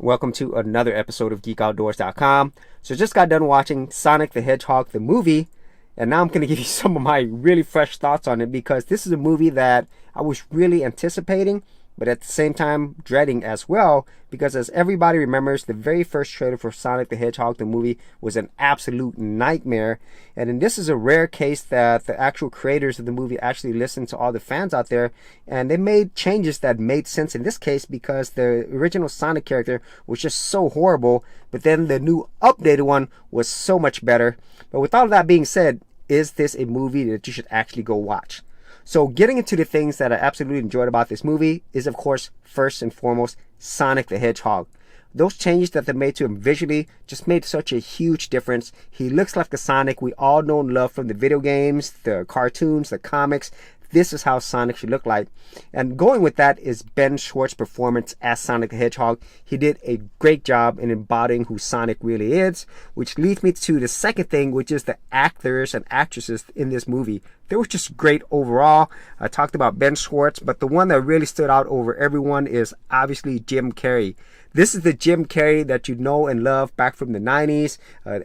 Welcome to another episode of GeekOutdoors.com. So just got done watching Sonic the Hedgehog, the movie, and now I'm going to give you some of my really fresh thoughts on it because this is a movie that I was really anticipating, but at the same time dreading as well, because as everybody remembers, the very first trailer for Sonic the Hedgehog, the movie, was an absolute nightmare. And this is a rare case that the actual creators of the movie actually listened to all the fans out there, and they made changes that made sense in this case because the original Sonic character was just so horrible, but then the new updated one was so much better. But with all of that being said, is this a movie that you should actually go watch? So getting into the things that I absolutely enjoyed about this movie is, of course, first and foremost, Sonic the Hedgehog. Those changes that they made to him visually just made such a huge difference. He looks like the Sonic we all know and love from the video games, the cartoons, the comics. This is how Sonic should look like. And going with that is Ben Schwartz's performance as Sonic the Hedgehog. He did a great job in embodying who Sonic really is, which leads me to the second thing, which is the actors and actresses in this movie. They were just great overall. I talked about Ben Schwartz, but the one that really stood out over everyone is obviously Jim Carrey. This is the Jim Carrey that you know and love back from the 90s,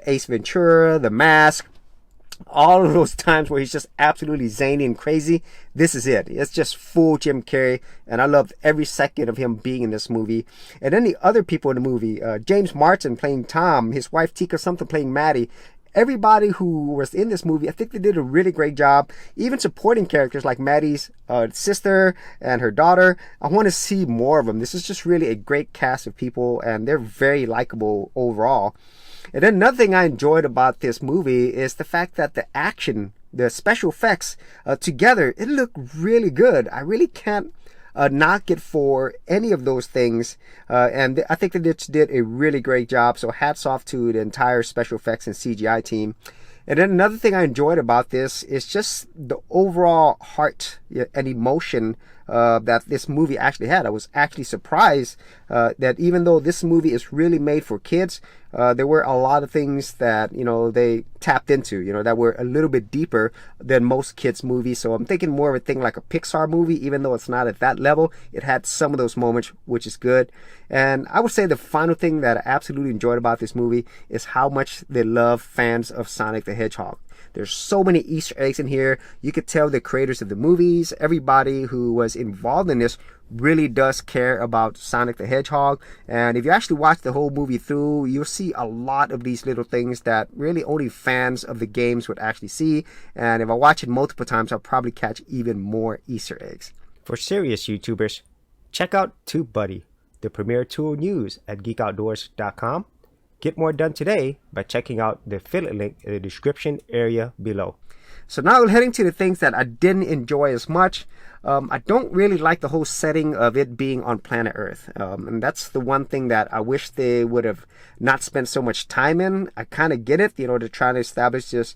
Ace Ventura, The Mask. All of those times where he's just absolutely zany and crazy, this is it. It's just full Jim Carrey, and I loved every second of him being in this movie. And then the other people in the movie, James Marsden playing Tom, his wife Tika Sumpter playing Maddie. Everybody who was in this movie, I think they did a really great job. Even supporting characters like Maddie's sister and her daughter. I want to see more of them. This is just really a great cast of people, and they're very likable overall. And then another thing I enjoyed about this movie is the fact that the action, the special effects together, it looked really good. I really can't knock it for any of those things. And I think that it did a really great job. So hats off to the entire special effects and CGI team. And then another thing I enjoyed about this is just the overall heart and emotion that this movie actually had. I was actually surprised that even though this movie is really made for kids, there were a lot of things that, they tapped into, that were a little bit deeper than most kids' movies. So I'm thinking more of a thing like a Pixar movie, even though it's not at that level. It had some of those moments, which is good. And I would say the final thing that I absolutely enjoyed about this movie is how much they love fans of Sonic the Hedgehog. There's so many Easter eggs in here. You could tell the creators of the movies, everybody who was involved in this really does care about Sonic the Hedgehog. And if you actually watch the whole movie through, you'll see a lot of these little things that really only fans of the games would actually see. And if I watch it multiple times, I'll probably catch even more Easter eggs. For serious YouTubers, check out TubeBuddy, the premier tool news at GeekOutdoors.com. Get more done today by checking out the affiliate link in the description area below. So now heading to the things that I didn't enjoy as much. I don't really like the whole setting of it being on planet Earth. And that's the one thing that I wish they would have not spent so much time in. I kind of get it, to try to establish this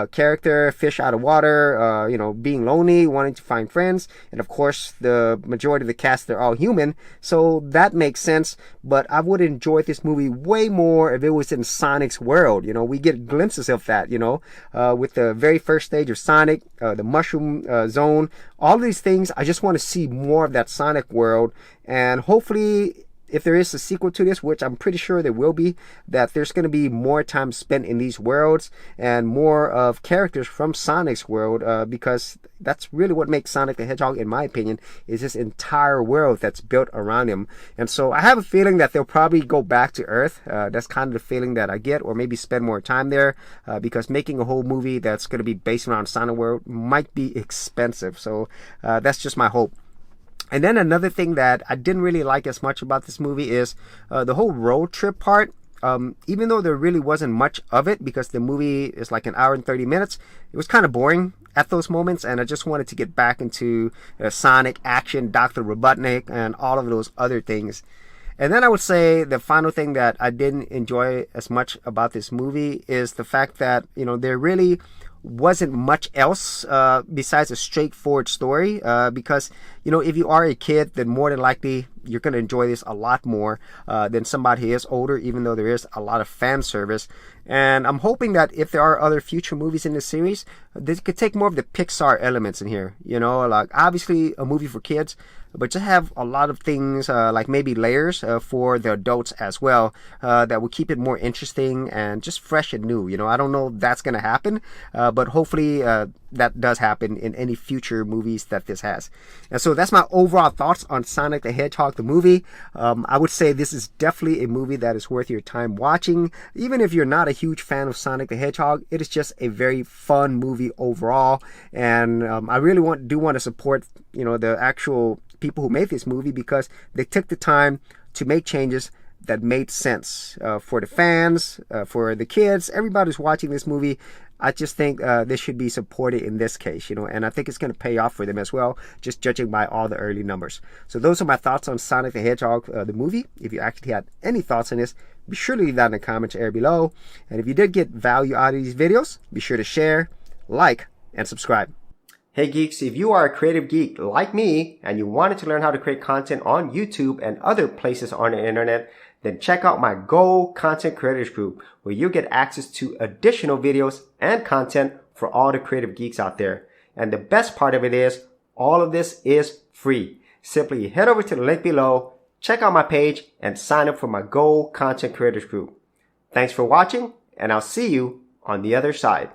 character, fish out of water, being lonely, wanting to find friends. And of course, the majority of the cast, they're all human. So that makes sense. But I would enjoy this movie way more if it was in Sonic's world. We get glimpses of that, with the very first stage of Sonic, the mushroom zone, all of these things. I just want to see more of that Sonic world, and hopefully if there is a sequel to this, which I'm pretty sure there will be, that there's going to be more time spent in these worlds and more of characters from Sonic's world, because that's really what makes Sonic the Hedgehog, in my opinion, is this entire world that's built around him. And so I have a feeling that they'll probably go back to Earth. That's kind of the feeling that I get, or maybe spend more time there, because making a whole movie that's going to be based around Sonic world might be expensive. So that's just my hope. And then another thing that I didn't really like as much about this movie is the whole road trip part. Even though there really wasn't much of it, because the movie is like an hour and 30 minutes, it was kind of boring at those moments, and I just wanted to get back into Sonic, action, Dr. Robotnik, and all of those other things. And then I would say the final thing that I didn't enjoy as much about this movie is the fact that, there really wasn't much else besides a straightforward story, because if you are a kid, then more than likely you're going to enjoy this a lot more than somebody who is older, even though there is a lot of fan service. And I'm hoping that if there are other future movies in this series, they could take more of the Pixar elements in here. You know, like obviously a movie for kids, but just have a lot of things like maybe layers for the adults as well that will keep it more interesting and just fresh and new. You know, I don't know if that's going to happen, but hopefully that does happen in any future movies that this has. And so that's my overall thoughts on Sonic the Hedgehog the movie. I would say this is definitely a movie that is worth your time watching. Even if you're not a huge fan of Sonic the Hedgehog, it is just a very fun movie overall. And I really do want to support, you know, the actual people who made this movie, because they took the time to make changes that made sense for the fans, for the kids, everybody who's watching this movie. I just think this should be supported in this case, you know, and I think it's going to pay off for them as well, just judging by all the early numbers. So those are my thoughts on Sonic the Hedgehog, the movie. If you actually had any thoughts on this, be sure to leave that in the comments area below. And if you did get value out of these videos, be sure to share, like, and subscribe. Hey geeks, if you are a creative geek like me and you wanted to learn how to create content on YouTube and other places on the internet, then check out my Go Content Creators group, where you'll get access to additional videos and content for all the creative geeks out there. And the best part of it is, all of this is free. Simply head over to the link below, check out my page, and sign up for my Go Content Creators group. Thanks for watching, and I'll see you on the other side.